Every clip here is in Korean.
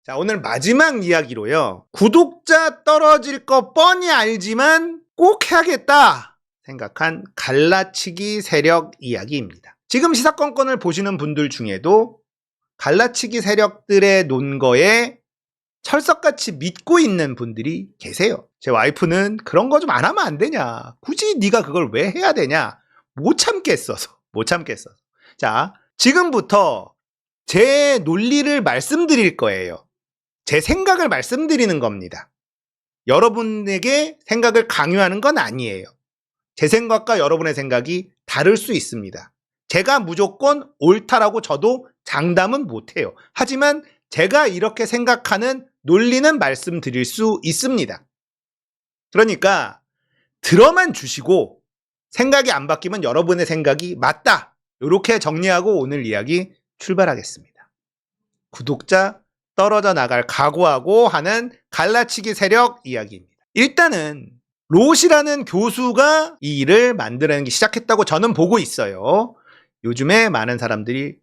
자, 오늘 마지막 이야기로요. 구독자 떨어질 거 뻔히 알지만 꼭 해야겠다 생각한 갈라치기 세력 이야기입니다. 지금 시사건건을 보시는 분들 중에도 갈라치기 세력들의 논거에 철석같이 믿고 있는 분들이 계세요. 제 와이프는 그런 거 좀 안 하면 안 되냐. 굳이 네가 그걸 왜 해야 되냐. 못 참겠어서. 자, 지금부터 제 논리를 말씀드릴 거예요. 제 생각을 말씀드리는 겁니다. 여러분에게 생각을 강요하는 건 아니에요. 제 생각과 여러분의 생각이 다를 수 있습니다. 제가 무조건 옳다라고 저도 장담은 못해요. 하지만 제가 이렇게 생각하는 논리는 말씀드릴 수 있습니다. 그러니까 들어만 주시고 생각이 안 바뀌면 여러분의 생각이 맞다. 이렇게 정리하고 오늘 이야기 출발하겠습니다. 구독자 떨어져 나갈 각오하고 하는 갈라치기 세력 이야기입니다. 일단은 롯이라는 교수가 이 일을 만들어내기 시작했다고 저는 보고 있어요. 요즘에 많은 사람들이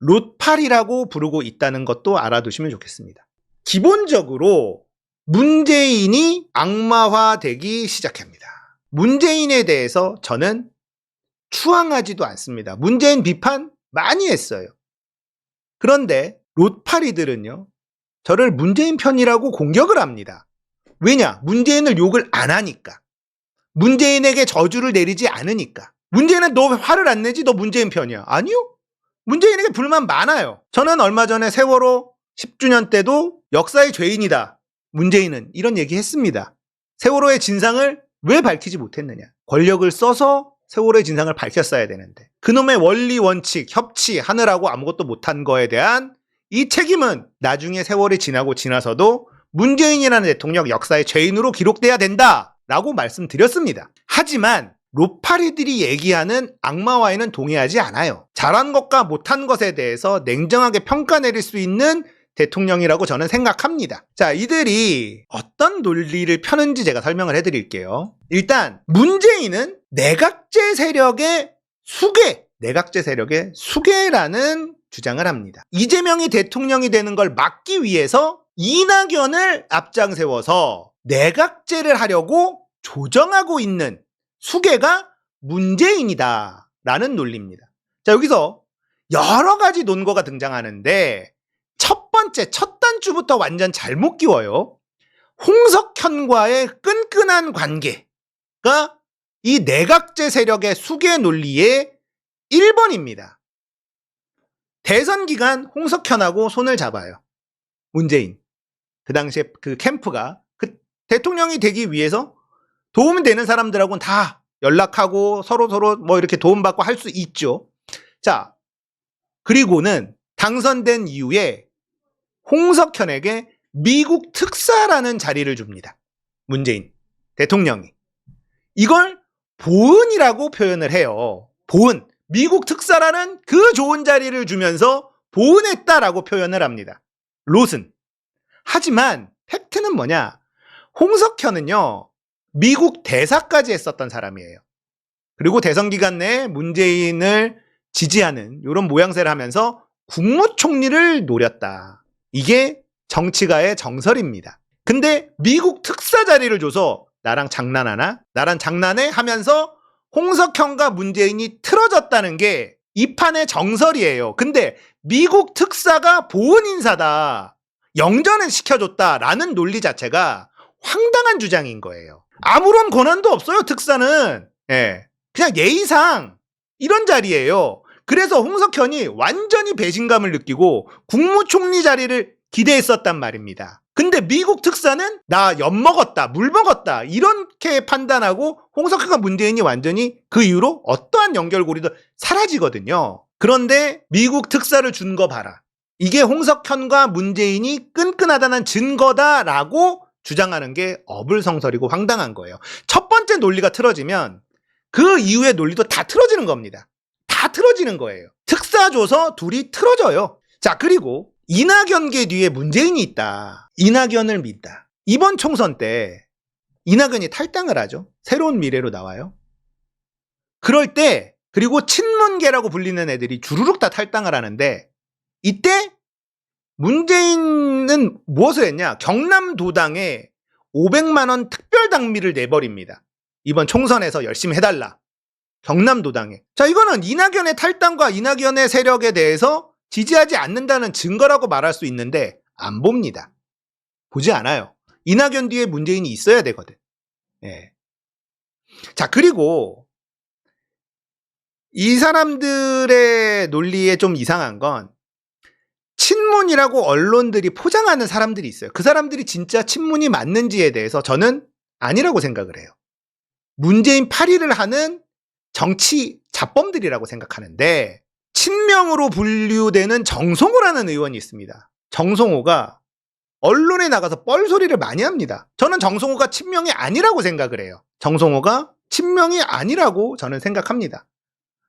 롯팔이라고 부르고 있다는 것도 알아두시면 좋겠습니다. 기본적으로 문재인이 악마화되기 시작합니다. 문재인에 대해서 저는 추앙하지도 않습니다. 문재인 비판 많이 했어요. 그런데 롯팔이들은요, 저를 문재인 편이라고 공격을 합니다. 왜냐? 문재인을 욕을 안 하니까. 문재인에게 저주를 내리지 않으니까. 문재인은 너 화를 안 내지? 너 문재인 편이야. 아니요. 문재인에게 불만 많아요. 저는 얼마 전에 세월호 10주년 때도 역사의 죄인이다. 문재인은 이런 얘기 했습니다. 세월호의 진상을 왜 밝히지 못했느냐. 권력을 써서 세월호의 진상을 밝혔어야 되는데 그놈의 원리 원칙 협치하느라고 아무것도 못한 거에 대한 이 책임은 나중에 세월이 지나서도 문재인이라는 대통령 역사의 죄인으로 기록돼야 된다라고 말씀드렸습니다. 하지만 롯팔이들이 얘기하는 악마화에는 동의하지 않아요. 잘한 것과 못한 것에 대해서 냉정하게 평가 내릴 수 있는 대통령이라고 저는 생각합니다. 자, 이들이 어떤 논리를 펴는지 제가 설명을 해드릴게요. 일단 문재인은 내각제 세력의 수괴라는 주장을 합니다. 이재명이 대통령이 되는 걸 막기 위해서 이낙연을 앞장세워서 내각제를 하려고 조정하고 있는 수괴가 문재인이다라는 논리입니다. 자, 여기서 여러 가지 논거가 등장하는데 첫 단추부터 완전 잘못 끼워요. 홍석현과의 끈끈한 관계가 이 내각제 세력의 수괴 논리의 1번입니다. 대선 기간 홍석현하고 손을 잡아요. 문재인. 그 당시에 그 캠프가 그 대통령이 되기 위해서 도움이 되는 사람들하고는 다 연락하고 서로 뭐 이렇게 도움받고 할 수 있죠. 자, 그리고는 당선된 이후에 홍석현에게 미국 특사라는 자리를 줍니다. 문재인 대통령이. 이걸 보은이라고 표현을 해요. 보은. 미국 특사라는 그 좋은 자리를 주면서 보은했다라고 표현을 합니다. 롯은. 하지만 팩트는 뭐냐? 홍석현은요, 미국 대사까지 했었던 사람이에요. 그리고 대선 기간 내에 문재인을 지지하는 이런 모양새를 하면서 국무총리를 노렸다. 이게 정치가의 정설입니다. 근데 미국 특사 자리를 줘서 나랑 장난하나? 나랑 장난해? 하면서 홍석현과 문재인이 틀어졌다는 게 이 판의 정설이에요. 근데 미국 특사가 보은 인사다. 영전을 시켜줬다라는 논리 자체가 황당한 주장인 거예요. 아무런 권한도 없어요, 특사는. 예. 그냥 예의상 이런 자리예요. 그래서 홍석현이 완전히 배신감을 느끼고 국무총리 자리를 기대했었단 말입니다. 근데 미국 특사는 나 엿먹었다, 물먹었다 이렇게 판단하고 홍석현과 문재인이 완전히 그 이후로 어떠한 연결고리도 사라지거든요. 그런데 미국 특사를 준 거 봐라. 이게 홍석현과 문재인이 끈끈하다는 증거다라고 주장하는 게 어불성설이고 황당한 거예요. 첫 번째 논리가 틀어지면 그 이후의 논리도 다 틀어지는 겁니다. 다 틀어지는 거예요. 특사 줘서 둘이 틀어져요. 자, 그리고 이낙연계 뒤에 문재인이 있다. 이낙연을 믿다. 이번 총선 때 이낙연이 탈당을 하죠. 새로운 미래로 나와요. 그럴 때 그리고 친문계라고 불리는 애들이 주르륵 다 탈당을 하는데 이때 문재인은 무엇을 했냐? 경남도당에 500만 원 특별당비를 내버립니다. 이번 총선에서 열심히 해달라. 경남도당에. 자, 이거는 이낙연의 탈당과 이낙연의 세력에 대해서 지지하지 않는다는 증거라고 말할 수 있는데 안 봅니다. 보지 않아요. 이낙연 뒤에 문재인이 있어야 되거든. 예. 자, 그리고 이 사람들의 논리에 좀 이상한 건 친문이라고 언론들이 포장하는 사람들이 있어요. 그 사람들이 진짜 친문이 맞는지에 대해서 저는 아니라고 생각을 해요. 문재인 파리를 하는 정치 잡범들이라고 생각하는데 친명으로 분류되는 정성호라는 의원이 있습니다. 정성호가 언론에 나가서 뻘소리를 많이 합니다. 저는 정성호가 친명이 아니라고 생각을 해요. 정성호가 친명이 아니라고 저는 생각합니다.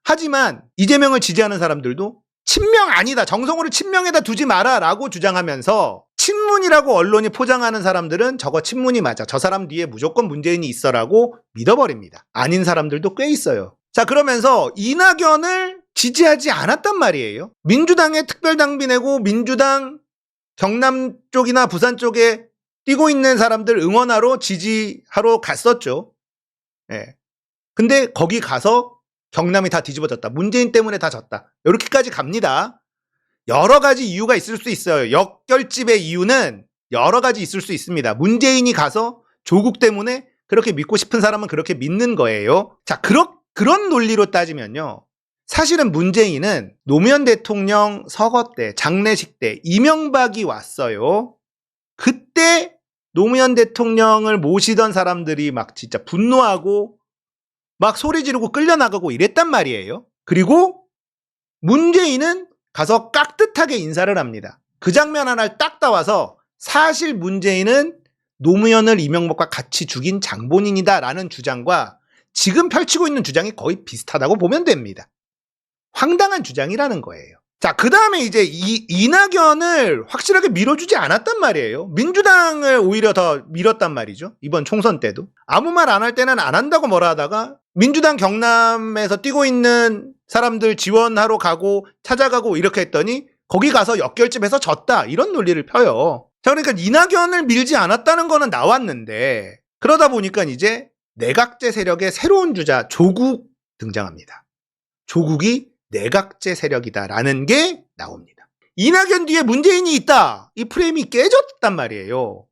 하지만 이재명을 지지하는 사람들도 친명 아니다. 정성호를 친명에다 두지 마라 라고 주장하면서 친문이라고 언론이 포장하는 사람들은 저거 친문이 맞아. 저 사람 뒤에 무조건 문재인이 있어라고 믿어버립니다. 아닌 사람들도 꽤 있어요. 자, 그러면서 이낙연을 지지하지 않았단 말이에요. 민주당에 특별당비 내고 민주당 경남 쪽이나 부산 쪽에 뛰고 있는 사람들 응원하러 지지하러 갔었죠. 예. 근데 거기 가서 경남이 다 뒤집어졌다. 문재인 때문에 다 졌다. 이렇게까지 갑니다. 여러 가지 이유가 있을 수 있어요. 역결집의 이유는 여러 가지 있을 수 있습니다. 문재인이 가서 조국 때문에 그렇게 믿고 싶은 사람은 그렇게 믿는 거예요. 자, 그런 논리로 따지면요. 사실은 문재인은 노무현 대통령 서거 때, 장례식 때 이명박이 왔어요. 그때 노무현 대통령을 모시던 사람들이 막 진짜 분노하고 막 소리 지르고 끌려나가고 이랬단 말이에요. 그리고 문재인은 가서 깍듯하게 인사를 합니다. 그 장면 하나를 딱 따와서 사실 문재인은 노무현을 이명박과 같이 죽인 장본인이다라는 주장과 지금 펼치고 있는 주장이 거의 비슷하다고 보면 됩니다. 황당한 주장이라는 거예요. 자, 그 다음에 이제 이낙연을 확실하게 밀어주지 않았단 말이에요. 민주당을 오히려 더 밀었단 말이죠. 이번 총선 때도. 아무 말 안 할 때는 안 한다고 뭐라 하다가 민주당 경남에서 뛰고 있는 사람들 지원하러 가고 찾아가고 이렇게 했더니 거기 가서 역결집해서 졌다. 이런 논리를 펴요. 자, 그러니까 이낙연을 밀지 않았다는 거는 나왔는데 그러다 보니까 이제 내각제 세력의 새로운 주자 조국 등장합니다. 조국이 내각제 세력이다라는 게 나옵니다. 이낙연 뒤에 문재인이 있다. 이 프레임이 깨졌단 말이에요.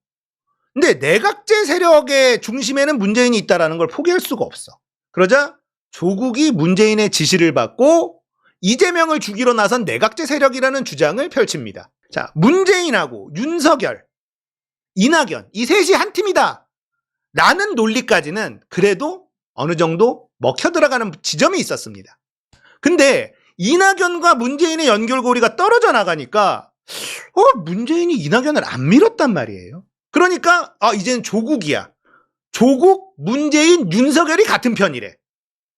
근데 내각제 세력의 중심에는 문재인이 있다라는 걸 포기할 수가 없어. 그러자 조국이 문재인의 지시를 받고 이재명을 죽이러 나선 내각제 세력이라는 주장을 펼칩니다. 자, 문재인하고 윤석열, 이낙연 이 셋이 한 팀이다 라는 논리까지는 그래도 어느 정도 먹혀 들어가는 지점이 있었습니다. 근데 이낙연과 문재인의 연결고리가 떨어져 나가니까 문재인이 이낙연을 안 밀었단 말이에요. 그러니까 이제는 조국이야. 조국, 문재인, 윤석열이 같은 편이래.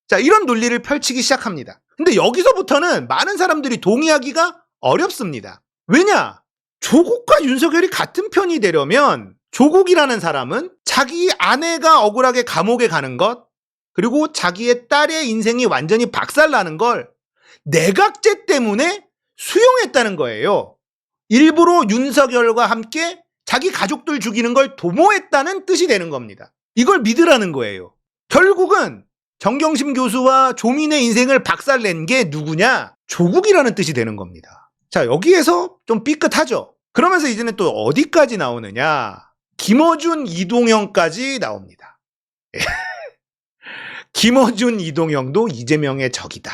자, 이런 논리를 펼치기 시작합니다. 근데 여기서부터는 많은 사람들이 동의하기가 어렵습니다. 왜냐? 조국과 윤석열이 같은 편이 되려면 조국이라는 사람은 자기 아내가 억울하게 감옥에 가는 것, 그리고 자기의 딸의 인생이 완전히 박살나는 걸 내각제 때문에 수용했다는 거예요. 일부러 윤석열과 함께 자기 가족들 죽이는 걸 도모했다는 뜻이 되는 겁니다. 이걸 믿으라는 거예요. 결국은 정경심 교수와 조민의 인생을 박살낸 게 누구냐? 조국이라는 뜻이 되는 겁니다. 자, 여기에서 좀 삐끗하죠? 그러면서 이제는 또 어디까지 나오느냐? 김어준, 이동영까지 나옵니다. 김어준, 이동영도 이재명의 적이다.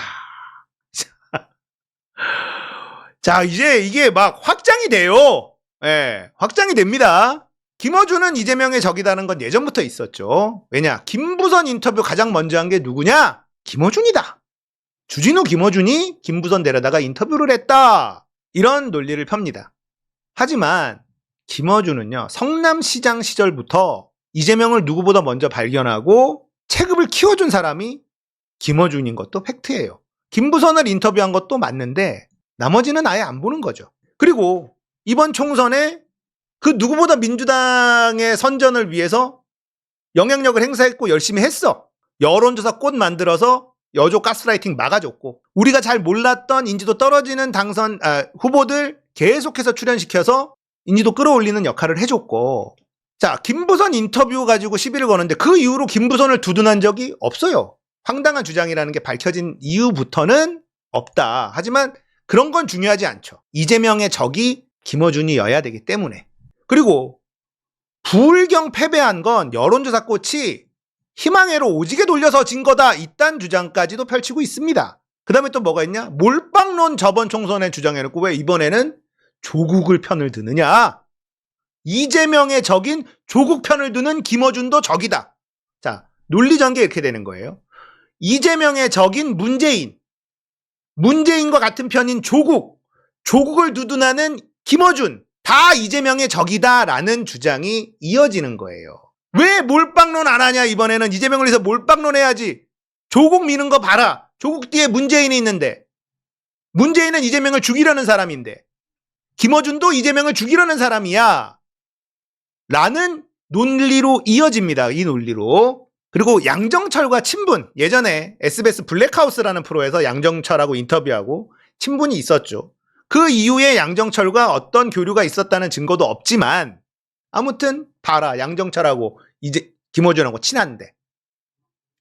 자, 이제 이게 막 확장이 돼요. 예, 확장이 됩니다. 김어준은 이재명의 적이다는 건 예전부터 있었죠. 왜냐? 김부선 인터뷰 가장 먼저 한 게 누구냐? 김어준이다. 주진우 김어준이 김부선 데려다가 인터뷰를 했다. 이런 논리를 펴니다. 하지만 김어준은요, 성남시장 시절부터 이재명을 누구보다 먼저 발견하고 체급을 키워준 사람이 김어준인 것도 팩트예요. 김부선을 인터뷰한 것도 맞는데 나머지는 아예 안 보는 거죠. 그리고 이번 총선에 그 누구보다 민주당의 선전을 위해서 영향력을 행사했고 열심히 했어. 여론조사 꽃 만들어서 여조 가스라이팅 막아줬고 우리가 잘 몰랐던 인지도 떨어지는 후보들 계속해서 출연시켜서 인지도 끌어올리는 역할을 해줬고, 자, 김부선 인터뷰 가지고 시비를 거는데 그 이후로 김부선을 두둔한 적이 없어요. 황당한 주장이라는 게 밝혀진 이후부터는 없다. 하지만 그런 건 중요하지 않죠. 이재명의 적이 김어준이어야 되기 때문에. 그리고 부울경 패배한 건 여론조사 꽃이 희망회로 오지게 돌려서 진 거다. 이딴 주장까지도 펼치고 있습니다. 그 다음에 또 뭐가 있냐? 몰빵론 저번 총선에 주장해놓고 왜 이번에는 조국을 편을 드느냐? 이재명의 적인 조국 편을 드는 김어준도 적이다. 자, 논리전개 이렇게 되는 거예요. 이재명의 적인 문재인과 같은 편인 조국을 두둔하는 김어준, 다 이재명의 적이다라는 주장이 이어지는 거예요. 왜 몰빵론 안 하냐? 이번에는 이재명을 위해서 몰빵론 해야지. 조국 미는 거 봐라. 조국 뒤에 문재인이 있는데, 문재인은 이재명을 죽이려는 사람인데, 김어준도 이재명을 죽이려는 사람이야 라는 논리로 이어집니다. 이 논리로. 그리고 양정철과 친분, 예전에 SBS 블랙하우스라는 프로에서 양정철하고 인터뷰하고 친분이 있었죠. 그 이후에 양정철과 어떤 교류가 있었다는 증거도 없지만, 아무튼 봐라, 양정철하고 김어준하고 친한데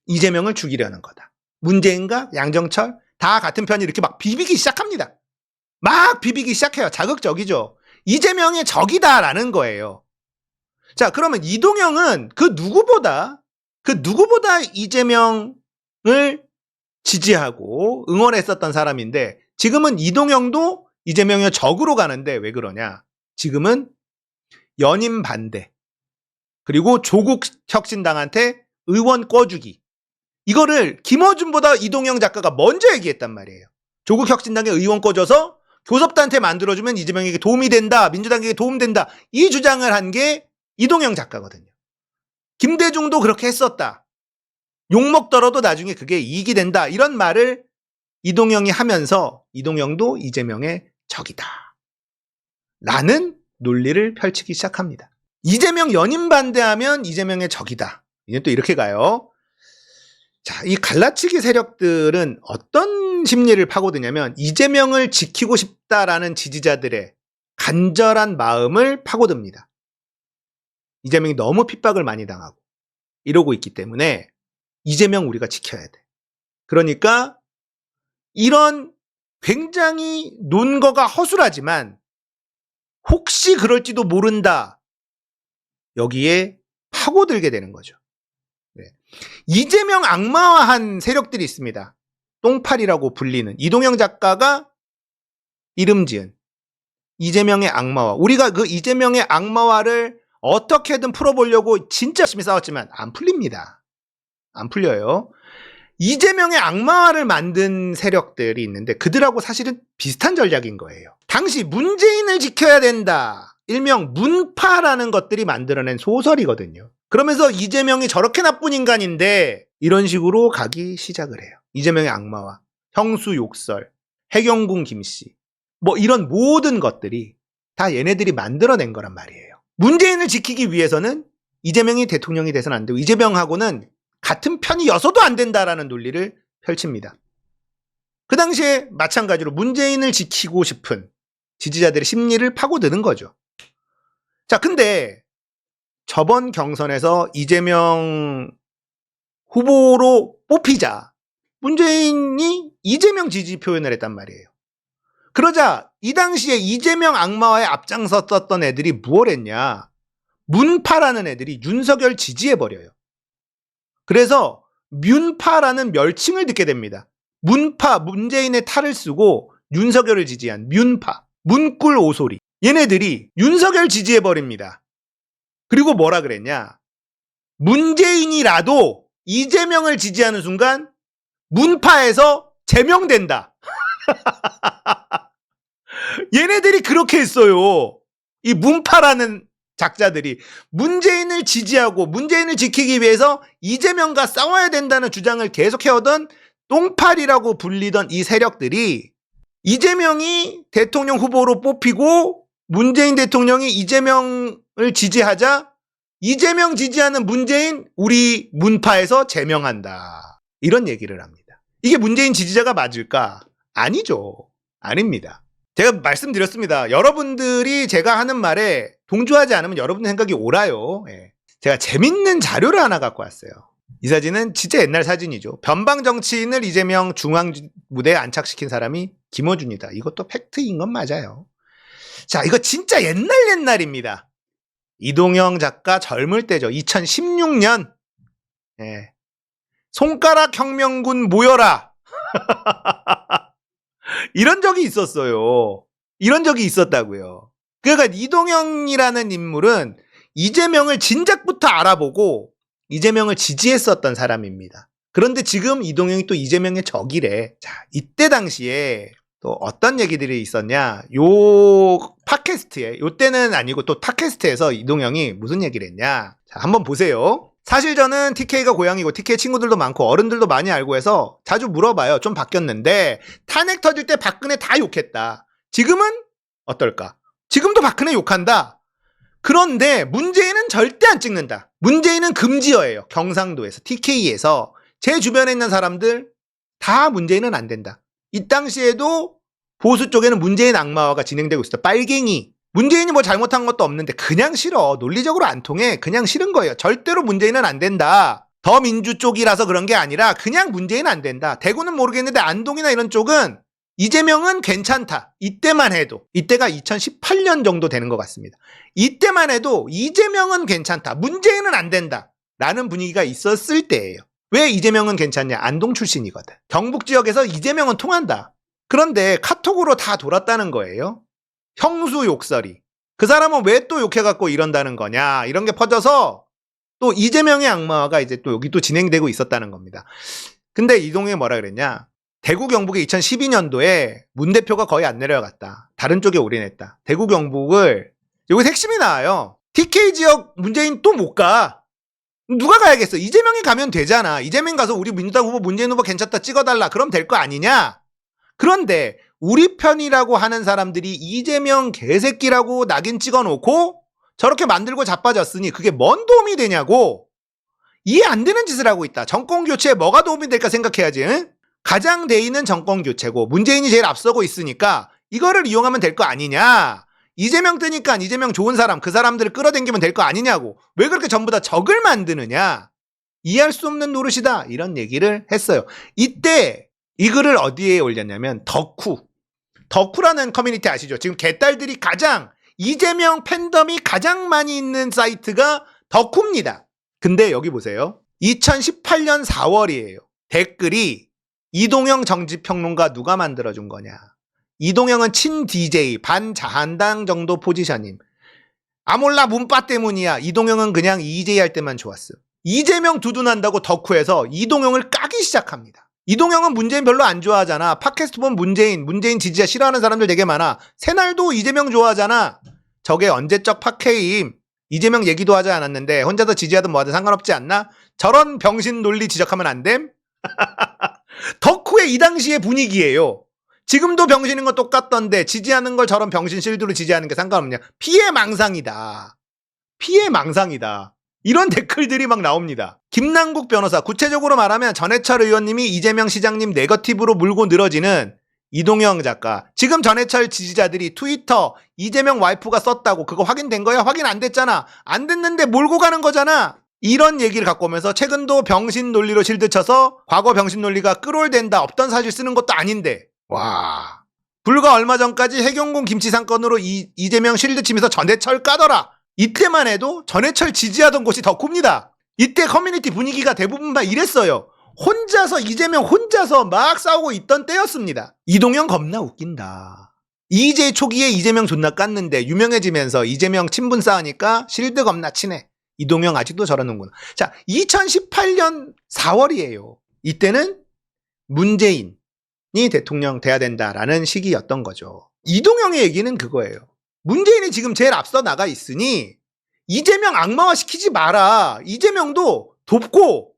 이재명을 죽이려는 거다. 문재인과 양정철 다 같은 편이 이렇게 막 비비기 시작합니다. 막 비비기 시작해요. 자극적이죠. 이재명의 적이다라는 거예요. 자, 그러면 이동영은 그 누구보다 이재명을 지지하고 응원했었던 사람인데, 지금은 이동영도 이재명의 적으로 가는데 왜 그러냐? 지금은 연임 반대, 그리고 조국 혁신당한테 의원 꿔주기, 이거를 김어준보다 이동영 작가가 먼저 얘기했단 말이에요. 조국 혁신당에 의원 꿔줘서 교섭단체 만들어주면 이재명에게 도움이 된다, 민주당에게 도움된다, 이 주장을 한 게 이동영 작가거든요. 김대중도 그렇게 했었다. 욕먹더라도 나중에 그게 이익이 된다. 이런 말을 이동영이 하면서 이동영도 이재명의 적이다 라는 논리를 펼치기 시작합니다. 이재명 연임 반대하면 이재명의 적이다. 이제 또 이렇게 가요. 자, 이 갈라치기 세력들은 어떤 심리를 파고드냐면 이재명을 지키고 싶다라는 지지자들의 간절한 마음을 파고듭니다. 이재명이 너무 핍박을 많이 당하고 이러고 있기 때문에 이재명 우리가 지켜야 돼. 그러니까 이런 굉장히 논거가 허술하지만 혹시 그럴지도 모른다, 여기에 파고들게 되는 거죠. 네. 이재명 악마화한 세력들이 있습니다. 똥팔이라고 불리는 이동영 작가가 이름 지은 이재명의 악마화. 우리가 그 이재명의 악마화를 어떻게든 풀어보려고 진짜 열심히 싸웠지만 안 풀립니다. 안 풀려요. 이재명의 악마화를 만든 세력들이 있는데 그들하고 사실은 비슷한 전략인 거예요. 당시 문재인을 지켜야 된다, 일명 문파라는 것들이 만들어낸 소설이거든요. 그러면서 이재명이 저렇게 나쁜 인간인데 이런 식으로 가기 시작을 해요. 이재명의 악마화, 형수 욕설, 해경궁 김씨, 뭐 이런 모든 것들이 다 얘네들이 만들어낸 거란 말이에요. 문재인을 지키기 위해서는 이재명이 대통령이 돼서는 안 되고 이재명하고는 같은 편이어서도 안 된다라는 논리를 펼칩니다. 그 당시에 마찬가지로 문재인을 지키고 싶은 지지자들의 심리를 파고드는 거죠. 자, 근데 저번 경선에서 이재명 후보로 뽑히자 문재인이 이재명 지지 표현을 했단 말이에요. 그러자 이 당시에 이재명 악마화에 앞장섰던 애들이 뭘 했냐? 문파라는 애들이 윤석열 지지해버려요. 그래서 뮨파라는 멸칭을 듣게 됩니다. 문파, 문재인의 탈을 쓰고 윤석열을 지지한 뮨파, 문꿀 오소리. 얘네들이 윤석열 지지해버립니다. 그리고 뭐라 그랬냐? 문재인이라도 이재명을 지지하는 순간 문파에서 제명된다. 얘네들이 그렇게 했어요. 이 문파라는 작자들이 문재인을 지지하고 문재인을 지키기 위해서 이재명과 싸워야 된다는 주장을 계속해오던 똥팔이라고 불리던 이 세력들이 이재명이 대통령 후보로 뽑히고 문재인 대통령이 이재명을 지지하자 이재명 지지하는 문재인 우리 문파에서 제명한다, 이런 얘기를 합니다. 이게 문재인 지지자가 맞을까? 아니죠. 아닙니다. 제가 말씀드렸습니다. 여러분들이 제가 하는 말에 동조하지 않으면 여러분들 생각이 옳아요. 예. 제가 재밌는 자료를 하나 갖고 왔어요. 이 사진은 진짜 옛날 사진이죠. 변방 정치인을 이재명 중앙무대에 안착시킨 사람이 김어준이다. 이것도 팩트인 건 맞아요. 자, 이거 진짜 옛날입니다. 이동영 작가 젊을 때죠. 2016년. 예. 손가락 혁명군 모여라. 이런 적이 있었어요. 이런 적이 있었다고요. 그러니까 이동영이라는 인물은 이재명을 진작부터 알아보고 이재명을 지지했었던 사람입니다. 그런데 지금 이동영이 또 이재명의 적이래. 자, 이때 당시에 또 어떤 얘기들이 있었냐. 요 팟캐스트에, 요 때는 아니고 또 팟캐스트에서 이동영이 무슨 얘기를 했냐. 자, 한번 보세요. 사실 저는 TK가 고향이고 TK 친구들도 많고 어른들도 많이 알고 해서 자주 물어봐요. 좀 바뀌었는데 탄핵 터질 때 박근혜 다 욕했다. 지금은 어떨까? 지금도 박근혜 욕한다. 그런데 문재인은 절대 안 찍는다. 문재인은 금지어예요. 경상도에서, TK에서 제 주변에 있는 사람들 다 문재인은 안 된다. 이 당시에도 보수 쪽에는 문재인 악마화가 진행되고 있었다. 빨갱이. 문재인이 뭐 잘못한 것도 없는데 그냥 싫어. 논리적으로 안 통해. 그냥 싫은 거예요. 절대로 문재인은 안 된다. 더민주 쪽이라서 그런 게 아니라 그냥 문재인은 안 된다. 대구는 모르겠는데 안동이나 이런 쪽은 이재명은 괜찮다. 이때만 해도. 이때가 2018년 정도 되는 것 같습니다. 이때만 해도 이재명은 괜찮다. 문재인은 안 된다. 라는 분위기가 있었을 때예요. 왜 이재명은 괜찮냐? 안동 출신이거든. 경북 지역에서 이재명은 통한다. 그런데 카톡으로 다 돌았다는 거예요. 형수 욕설이. 그 사람은 왜 또 욕해갖고 이런다는 거냐. 이런 게 퍼져서 또 이재명의 악마화가 이제 또 여기 또 진행되고 있었다는 겁니다. 근데 이동영이 뭐라 그랬냐. 대구 경북에 2012년도에 문 대표가 거의 안 내려갔다. 다른 쪽에 올인했다. 대구 경북을 여기서 핵심이 나와요. TK 지역 문재인 또 못 가. 누가 가야겠어. 이재명이 가면 되잖아. 이재명 가서 우리 민주당 후보 문재인 후보 괜찮다 찍어달라. 그럼 될 거 아니냐. 그런데 우리 편이라고 하는 사람들이 이재명 개새끼라고 낙인 찍어놓고 저렇게 만들고 자빠졌으니 그게 뭔 도움이 되냐고. 이해 안 되는 짓을 하고 있다. 정권교체에 뭐가 도움이 될까 생각해야지. 응? 가장 대의는 정권교체고 문재인이 제일 앞서고 있으니까 이거를 이용하면 될 거 아니냐. 이재명 뜨니까 이재명 좋은 사람, 그 사람들을 끌어당기면 될 거 아니냐고. 왜 그렇게 전부 다 적을 만드느냐. 이해할 수 없는 노릇이다. 이런 얘기를 했어요. 이때 이 글을 어디에 올렸냐면 덕후라는 커뮤니티 아시죠? 지금 개딸들이 가장 이재명 팬덤이 가장 많이 있는 사이트가 덕후입니다. 근데 여기 보세요. 2018년 4월이에요. 댓글이 이동영 정치평론가 누가 만들어준 거냐. 이동영은 친 DJ 반자한당 정도 포지션임. 아몰라 문바 때문이야. 이동영은 그냥 EJ 할 때만 좋았어. 이재명 두둔한다고 덕후에서 이동영을 까기 시작합니다. 이동영은 문재인 별로 안 좋아하잖아. 팟캐스트 보면 문재인 지지자 싫어하는 사람들 되게 많아. 새날도 이재명 좋아하잖아. 저게 언제적 팟캐임. 이재명 얘기도 하지 않았는데 혼자서 지지하든 뭐하든 상관없지 않나? 저런 병신 논리 지적하면 안 됨? 덕후의 이 당시의 분위기예요. 지금도 병신인 거 똑같던데 지지하는 걸 저런 병신 실드로 지지하는 게 상관없냐. 피해망상이다. 피해망상이다. 이런 댓글들이 막 나옵니다. 김남국 변호사, 구체적으로 말하면 전해철 의원님이 이재명 시장님 네거티브로 물고 늘어지는 이동영 작가. 지금 전해철 지지자들이 트위터 이재명 와이프가 썼다고 그거 확인된 거야? 확인 안 됐잖아. 안 됐는데 몰고 가는 거잖아. 이런 얘기를 갖고 오면서 최근도 병신 논리로 실드 쳐서 과거 병신 논리가 끌어올된다. 없던 사실 쓰는 것도 아닌데. 와. 불과 얼마 전까지 해경공 김치 사건으로 이재명 실드 치면서 전해철 까더라. 이때만 해도 전해철 지지하던 곳이 덕후입니다. 이때 커뮤니티 분위기가 대부분 다 이랬어요. 혼자서 이재명 혼자서 막 싸우고 있던 때였습니다. 이동영 겁나 웃긴다. EJ 초기에 이재명 존나 깠는데 유명해지면서 이재명 친분 쌓으니까 실드 겁나 치네. 이동영 아직도 저러는구나. 자, 2018년 4월이에요. 이때는 문재인이 대통령 돼야 된다라는 시기였던 거죠. 이동영의 얘기는 그거예요. 문재인이 지금 제일 앞서 나가 있으니 이재명 악마화 시키지 마라. 이재명도 돕고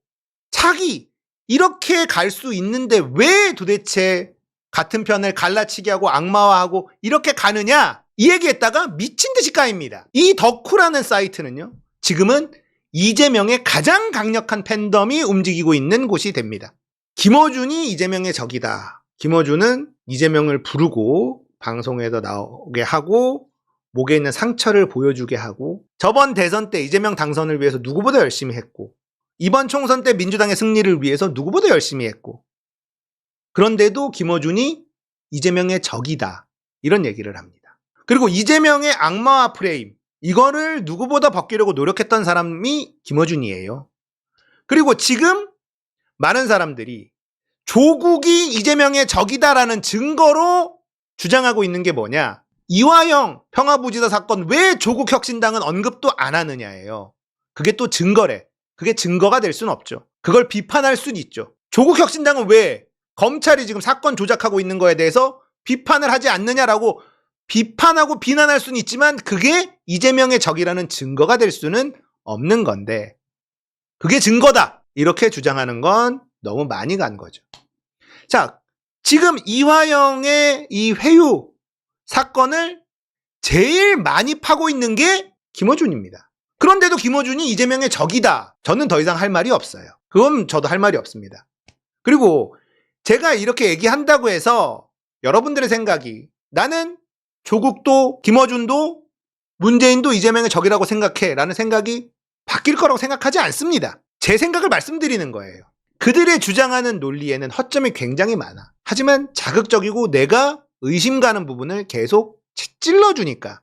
차기 이렇게 갈 수 있는데 왜 도대체 같은 편을 갈라치기 하고 악마화하고 이렇게 가느냐. 이 얘기했다가 미친 듯이 까입니다. 이 덕후라는 사이트는요. 지금은 이재명의 가장 강력한 팬덤이 움직이고 있는 곳이 됩니다. 김어준이 이재명의 적이다. 김어준은 이재명을 부르고 방송에서 나오게 하고 목에 있는 상처를 보여주게 하고 저번 대선 때 이재명 당선을 위해서 누구보다 열심히 했고 이번 총선 때 민주당의 승리를 위해서 누구보다 열심히 했고 그런데도 김어준이 이재명의 적이다. 이런 얘기를 합니다. 그리고 이재명의 악마화 프레임 이거를 누구보다 벗기려고 노력했던 사람이 김어준이에요. 그리고 지금 많은 사람들이 조국이 이재명의 적이다라는 증거로 주장하고 있는 게 뭐냐? 이화영 평화부지사 사건 왜 조국혁신당은 언급도 안 하느냐예요. 그게 또 증거래. 그게 증거가 될 수는 없죠. 그걸 비판할 수는 있죠. 조국혁신당은 왜 검찰이 지금 사건 조작하고 있는 거에 대해서 비판을 하지 않느냐라고 비판하고 비난할 수는 있지만 그게 이재명의 적이라는 증거가 될 수는 없는 건데 그게 증거다. 이렇게 주장하는 건 너무 많이 간 거죠. 자, 지금 이화영의 이 회유 사건을 제일 많이 파고 있는 게 김어준입니다. 그런데도 김어준이 이재명의 적이다. 저는 더 이상 할 말이 없어요. 그건 저도 할 말이 없습니다. 그리고 제가 이렇게 얘기한다고 해서 여러분들의 생각이 나는 조국도 김어준도 문재인도 이재명의 적이라고 생각해 라는 생각이 바뀔 거라고 생각하지 않습니다. 제 생각을 말씀드리는 거예요. 그들의 주장하는 논리에는 허점이 굉장히 많아. 하지만 자극적이고 내가 의심 가는 부분을 계속 찔러주니까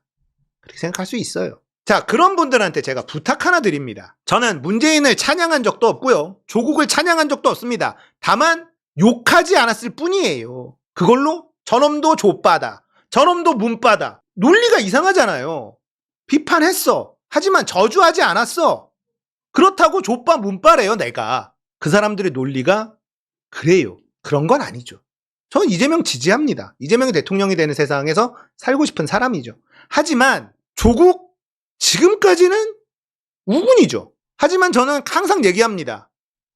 그렇게 생각할 수 있어요. 자, 그런 분들한테 제가 부탁 하나 드립니다. 저는 문재인을 찬양한 적도 없고요. 조국을 찬양한 적도 없습니다. 다만 욕하지 않았을 뿐이에요. 그걸로 저놈도 좆바다, 저놈도 문바다. 논리가 이상하잖아요. 비판했어. 하지만 저주하지 않았어. 그렇다고 좆바 문바래요, 내가. 그 사람들의 논리가 그래요. 그런 건 아니죠. 저는 이재명 지지합니다. 이재명이 대통령이 되는 세상에서 살고 싶은 사람이죠. 하지만 조국 지금까지는 우군이죠. 하지만 저는 항상 얘기합니다.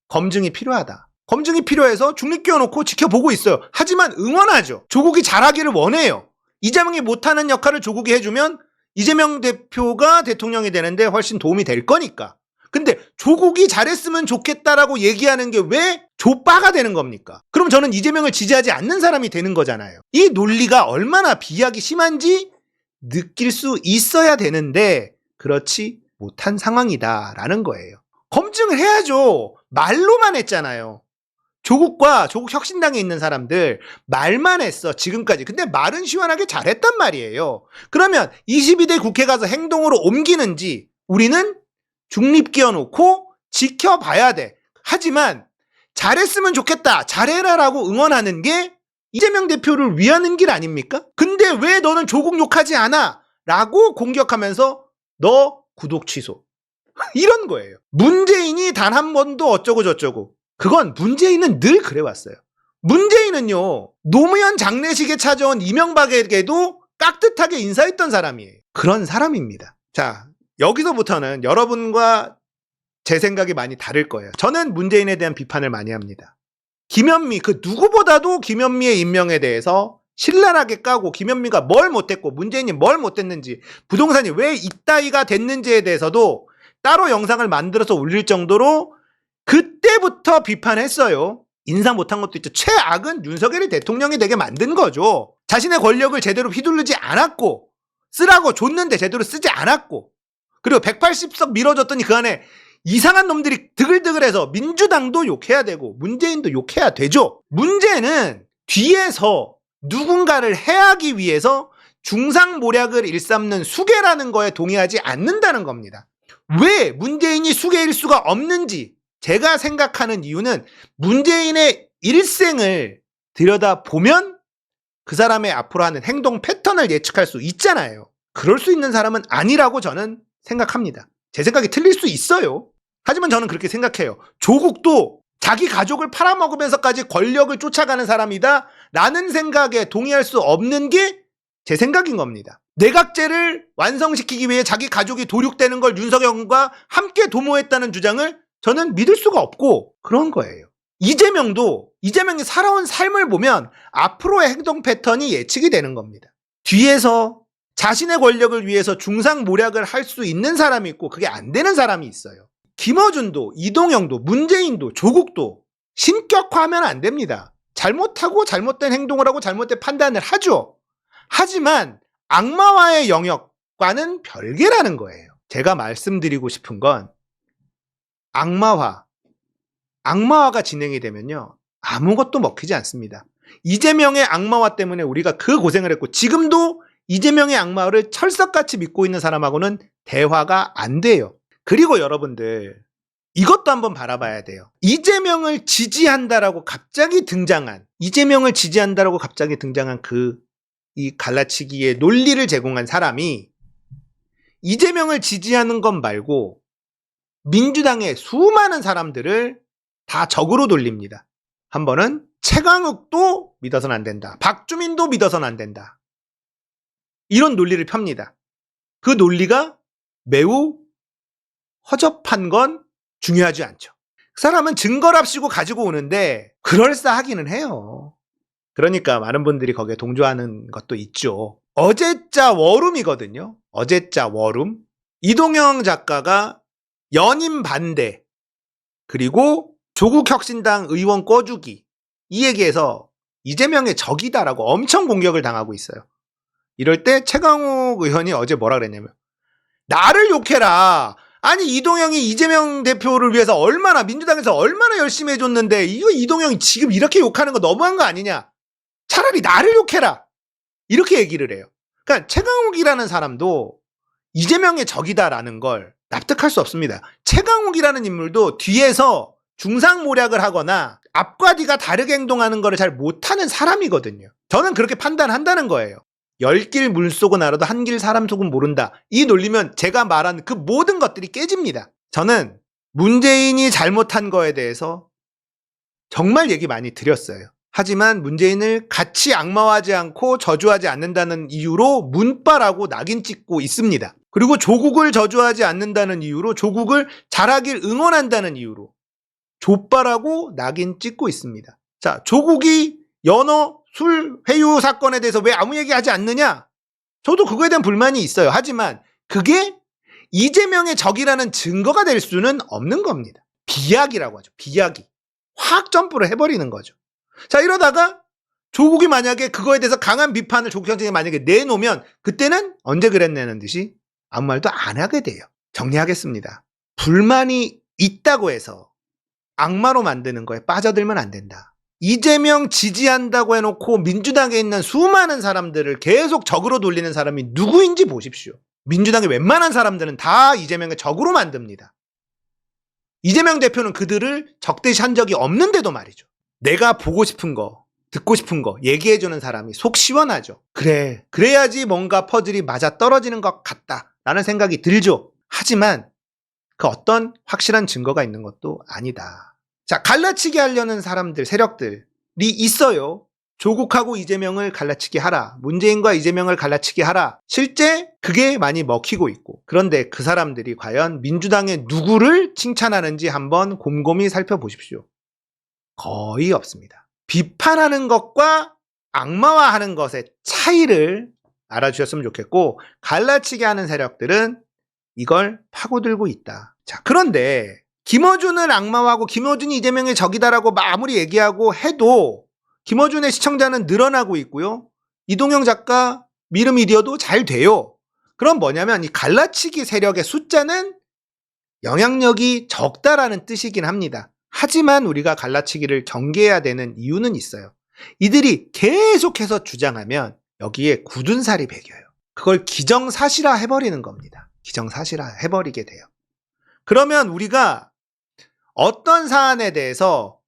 검증이 필요하다. 검증이 필요해서 중립 끼워놓고 지켜보고 있어요. 하지만 응원하죠. 조국이 잘하기를 원해요. 이재명이 못하는 역할을 조국이 해주면 이재명 대표가 대통령이 되는데 훨씬 도움이 될 거니까. 근데 조국이 잘했으면 좋겠다라고 얘기하는 게 왜 좆바가 되는 겁니까? 그럼 저는 이재명을 지지하지 않는 사람이 되는 거잖아요. 이 논리가 얼마나 비약이 심한지 느낄 수 있어야 되는데 그렇지 못한 상황이다라는 거예요. 검증을 해야죠. 말로만 했잖아요. 조국과 조국혁신당에 있는 사람들 말만 했어 지금까지. 근데 말은 시원하게 잘했단 말이에요. 그러면 22대 국회 가서 행동으로 옮기는지 우리는 중립 끼워놓고 지켜봐야 돼. 하지만 잘했으면 좋겠다, 잘해라라고 응원하는 게 이재명 대표를 위하는 길 아닙니까? 근데 왜 너는 조국 욕하지 않아? 라고 공격하면서 너 구독 취소. 이런 거예요. 문재인이 단 한 번도 어쩌고 저쩌고. 그건 문재인은 늘 그래왔어요. 문재인은요, 노무현 장례식에 찾아온 이명박에게도 깍듯하게 인사했던 사람이에요. 그런 사람입니다. 자, 여기서부터는 여러분과 제 생각이 많이 다를 거예요. 저는 문재인에 대한 비판을 많이 합니다. 김현미, 그 누구보다도 김현미의 임명에 대해서 신랄하게 까고 김현미가 뭘 못했고 문재인이 뭘 못했는지 부동산이 왜 이따위가 됐는지에 대해서도 따로 영상을 만들어서 올릴 정도로 그때부터 비판했어요. 인사 못한 것도 있죠. 최악은 윤석열이 대통령이 되게 만든 거죠. 자신의 권력을 제대로 휘두르지 않았고 쓰라고 줬는데 제대로 쓰지 않았고 그리고 180석 밀어줬더니 그 안에 이상한 놈들이 드글드글해서 민주당도 욕해야 되고 문재인도 욕해야 되죠. 문제는 뒤에서 누군가를 해하기 위해서 중상모략을 일삼는 수괴라는 거에 동의하지 않는다는 겁니다. 왜 문재인이 수괴일 수가 없는지 제가 생각하는 이유는 문재인의 일생을 들여다보면 그 사람의 앞으로 하는 행동 패턴을 예측할 수 있잖아요. 그럴 수 있는 사람은 아니라고 저는 생각합니다. 제 생각이 틀릴 수 있어요. 하지만 저는 그렇게 생각해요. 조국도 자기 가족을 팔아먹으면서까지 권력을 쫓아가는 사람이다 라는 생각에 동의할 수 없는 게 제 생각인 겁니다. 내각제를 완성시키기 위해 자기 가족이 도륙되는 걸 윤석열과 함께 도모했다는 주장을 저는 믿을 수가 없고 그런 거예요. 이재명이 살아온 삶을 보면 앞으로의 행동 패턴이 예측이 되는 겁니다. 뒤에서 자신의 권력을 위해서 중상모략을 할 수 있는 사람이 있고 그게 안 되는 사람이 있어요. 김어준도 이동영도 문재인도 조국도 신격화하면 안 됩니다. 잘못하고 잘못된 행동을 하고 잘못된 판단을 하죠. 하지만 악마와의 영역과는 별개라는 거예요. 제가 말씀드리고 싶은 건 악마화가 진행이 되면요. 아무것도 먹히지 않습니다. 이재명의 악마화 때문에 우리가 그 고생을 했고 지금도 이재명의 악마화를 철석같이 믿고 있는 사람하고는 대화가 안 돼요. 그리고 여러분들 이것도 한번 바라봐야 돼요. 이재명을 지지한다라고 갑자기 등장한 이 갈라치기의 논리를 제공한 사람이 이재명을 지지하는 것 말고 민주당의 수많은 사람들을 다 적으로 돌립니다. 한 번은 최강욱도 믿어서는 안 된다. 박주민도 믿어서는 안 된다. 이런 논리를 펴니다. 그 논리가 매우 허접한 건 중요하지 않죠. 그 사람은 증거랍시고 가지고 오는데 그럴싸하기는 해요. 그러니까 많은 분들이 거기에 동조하는 것도 있죠. 어제자 워룸이거든요. 어제자 워룸. 이동영 작가가 연임 반대 그리고 조국혁신당 의원 꺼주기 이 얘기에서 이재명의 적이다라고 엄청 공격을 당하고 있어요. 이럴 때 최강욱 의원이 어제 뭐라 그랬냐면 나를 욕해라. 아니 이동영이 이재명 대표를 위해서 민주당에서 얼마나 열심히 해줬는데 이거 이동영이 지금 이렇게 욕하는 거 너무한 거 아니냐. 차라리 나를 욕해라. 이렇게 얘기를 해요. 그러니까 최강욱이라는 사람도 이재명의 적이다라는 걸 납득할 수 없습니다. 최강욱이라는 인물도 뒤에서 중상모략을 하거나 앞과 뒤가 다르게 행동하는 거를 잘 못하는 사람이거든요. 저는 그렇게 판단한다는 거예요. 10길 물속은 알아도 한 길 사람 속은 모른다. 이 논리면 제가 말한 그 모든 것들이 깨집니다. 저는 문재인이 잘못한 거에 대해서 정말 얘기 많이 드렸어요. 하지만 문재인을 같이 악마화하지 않고 저주하지 않는다는 이유로 문바라고 낙인 찍고 있습니다. 그리고 조국을 저주하지 않는다는 이유로 조국을 잘하길 응원한다는 이유로 족바라고 낙인 찍고 있습니다. 자, 조국이 연어 술 회유 사건에 대해서 왜 아무 얘기하지 않느냐? 저도 그거에 대한 불만이 있어요. 하지만 그게 이재명의 적이라는 증거가 될 수는 없는 겁니다. 비약이라고 하죠. 비약이. 확 점프를 해버리는 거죠. 자, 이러다가 조국이 만약에 그거에 대해서 강한 비판을 조국 정책에 만약에 내놓으면 그때는 언제 그랬냐는 듯이 아무 말도 안 하게 돼요. 정리하겠습니다. 불만이 있다고 해서 악마로 만드는 거에 빠져들면 안 된다. 이재명 지지한다고 해놓고 민주당에 있는 수많은 사람들을 계속 적으로 돌리는 사람이 누구인지 보십시오. 민주당의 웬만한 사람들은 다 이재명의 적으로 만듭니다. 이재명 대표는 그들을 적대시한 적이 없는데도 말이죠. 내가 보고 싶은 거, 듣고 싶은 거 얘기해주는 사람이 속 시원하죠. 그래야지 뭔가 퍼즐이 맞아 떨어지는 것 같다라는 생각이 들죠. 하지만 그 어떤 확실한 증거가 있는 것도 아니다. 자, 갈라치기 하려는 사람들, 세력들이 있어요. 조국하고 이재명을 갈라치기 하라. 문재인과 이재명을 갈라치기 하라. 실제 그게 많이 먹히고 있고. 그런데 그 사람들이 과연 민주당의 누구를 칭찬하는지 한번 곰곰이 살펴보십시오. 거의 없습니다. 비판하는 것과 악마화하는 것의 차이를 알아주셨으면 좋겠고, 갈라치기 하는 세력들은 이걸 파고들고 있다. 자, 그런데 김어준을 악마화하고 김어준이 이재명의 적이다라고 아무리 얘기하고 해도 김어준의 시청자는 늘어나고 있고요. 이동영 작가 미르미디어도 잘 돼요. 그럼 뭐냐면 이 갈라치기 세력의 숫자는 영향력이 적다라는 뜻이긴 합니다. 하지만 우리가 갈라치기를 경계해야 되는 이유는 있어요. 이들이 계속해서 주장하면 여기에 굳은 살이 배겨요. 그걸 기정사실화 해버리는 겁니다. 기정사실화 해버리게 돼요. 그러면 우리가 어떤 사안에 대해서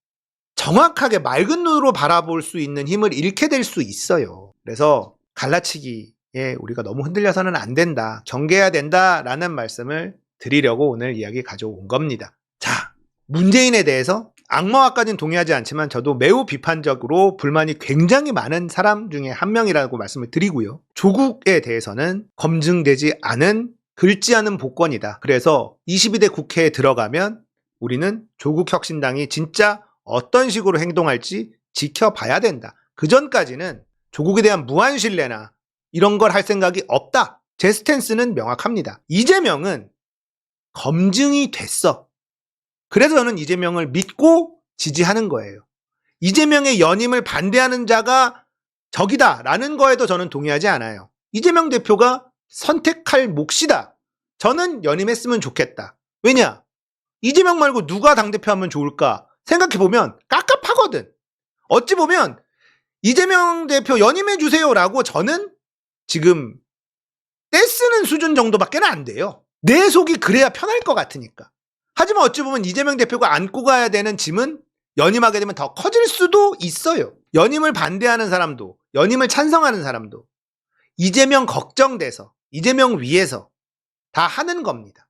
정확하게 맑은 눈으로 바라볼 수 있는 힘을 잃게 될 수 있어요. 그래서 갈라치기에 우리가 너무 흔들려서는 안 된다. 경계해야 된다라는 말씀을 드리려고 오늘 이야기 가져온 겁니다. 자, 문재인에 대해서 악마화까지는 동의하지 않지만 저도 매우 비판적으로 불만이 굉장히 많은 사람 중에 한 명이라고 말씀을 드리고요. 조국에 대해서는 검증되지 않은 긁지 않은 복권이다. 그래서 22대 국회에 들어가면 우리는 조국혁신당이 진짜 어떤 식으로 행동할지 지켜봐야 된다. 그 전까지는 조국에 대한 무한신뢰나 이런 걸 할 생각이 없다. 제 스탠스는 명확합니다. 이재명은 검증이 됐어. 그래서 저는 이재명을 믿고 지지하는 거예요. 이재명의 연임을 반대하는 자가 적이다라는 거에도 저는 동의하지 않아요. 이재명 대표가 선택할 몫이다. 저는 연임했으면 좋겠다. 왜냐? 이재명 말고 누가 당대표 하면 좋을까? 생각해보면 깝깝하거든. 어찌 보면 이재명 대표 연임해주세요라고 저는 지금 떼쓰는 수준 정도밖에 안 돼요. 내 속이 그래야 편할 것 같으니까. 하지만 어찌 보면 이재명 대표가 안고 가야 되는 짐은 연임하게 되면 더 커질 수도 있어요. 연임을 반대하는 사람도, 연임을 찬성하는 사람도 이재명 걱정돼서, 이재명 위해서 다 하는 겁니다.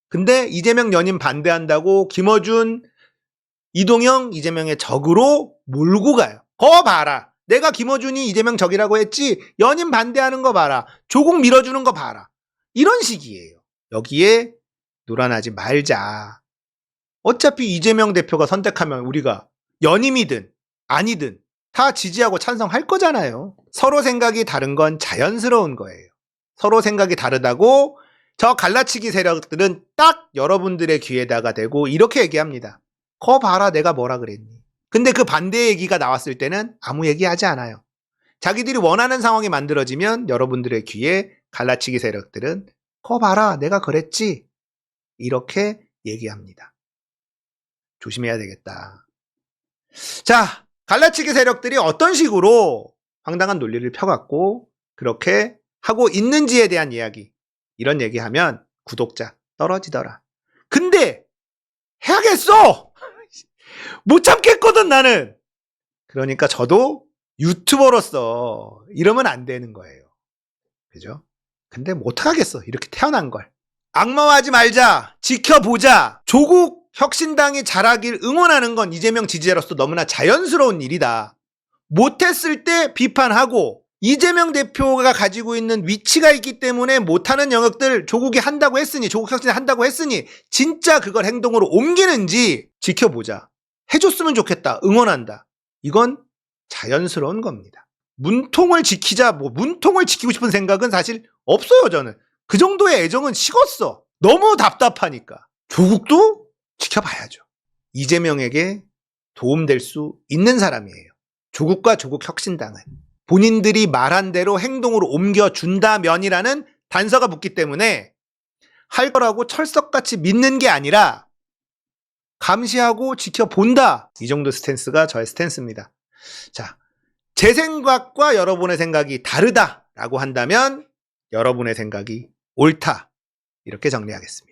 근데 이재명 연임 반대한다고 김어준, 이동영, 이재명의 적으로 몰고 가요. 거 봐라. 내가 김어준이 이재명 적이라고 했지, 연임 반대하는 거 봐라. 조국 밀어주는 거 봐라. 이런 식이에요. 여기에 놀아나지 말자. 어차피 이재명 대표가 선택하면 우리가 연임이든 아니든 다 지지하고 찬성할 거잖아요. 서로 생각이 다른 건 자연스러운 거예요. 서로 생각이 다르다고 저 갈라치기 세력들은 딱 여러분들의 귀에다가 대고 이렇게 얘기합니다. 거 봐라, 내가 뭐라 그랬니. 근데 그 반대 얘기가 나왔을 때는 아무 얘기하지 않아요. 자기들이 원하는 상황이 만들어지면 여러분들의 귀에 갈라치기 세력들은 거 봐라, 내가 그랬지, 이렇게 얘기합니다. 조심해야 되겠다. 자, 갈라치기 세력들이 어떤 식으로 황당한 논리를 펴갖고 그렇게 하고 있는지에 대한 이야기, 이런 얘기하면 구독자 떨어지더라. 근데 해야겠어! 못 참겠거든, 나는. 그러니까 저도 유튜버로서 이러면 안 되는 거예요. 그죠? 근데 뭐 어떡하겠어, 이렇게 태어난 걸. 악마화하지 말자, 지켜보자. 조국 혁신당이 잘하길 응원하는 건 이재명 지지자로서 너무나 자연스러운 일이다. 못했을 때 비판하고, 이재명 대표가 가지고 있는 위치가 있기 때문에 못하는 영역들 조국이 한다고 했으니, 조국 혁신이 한다고 했으니 진짜 그걸 행동으로 옮기는지 지켜보자. 해줬으면 좋겠다. 응원한다. 이건 자연스러운 겁니다. 문통을 지키자, 문통을 지키고 싶은 생각은 사실 없어요, 저는. 그 정도의 애정은 식었어. 너무 답답하니까. 조국도 지켜봐야죠. 이재명에게 도움될 수 있는 사람이에요. 조국과 조국 혁신당은. 본인들이 말한 대로 행동으로 옮겨준다면이라는 단서가 붙기 때문에 할 거라고 철석같이 믿는 게 아니라 감시하고 지켜본다. 이 정도 스탠스가 저의 스탠스입니다. 자, 제 생각과 여러분의 생각이 다르다라고 한다면 여러분의 생각이 옳다. 이렇게 정리하겠습니다.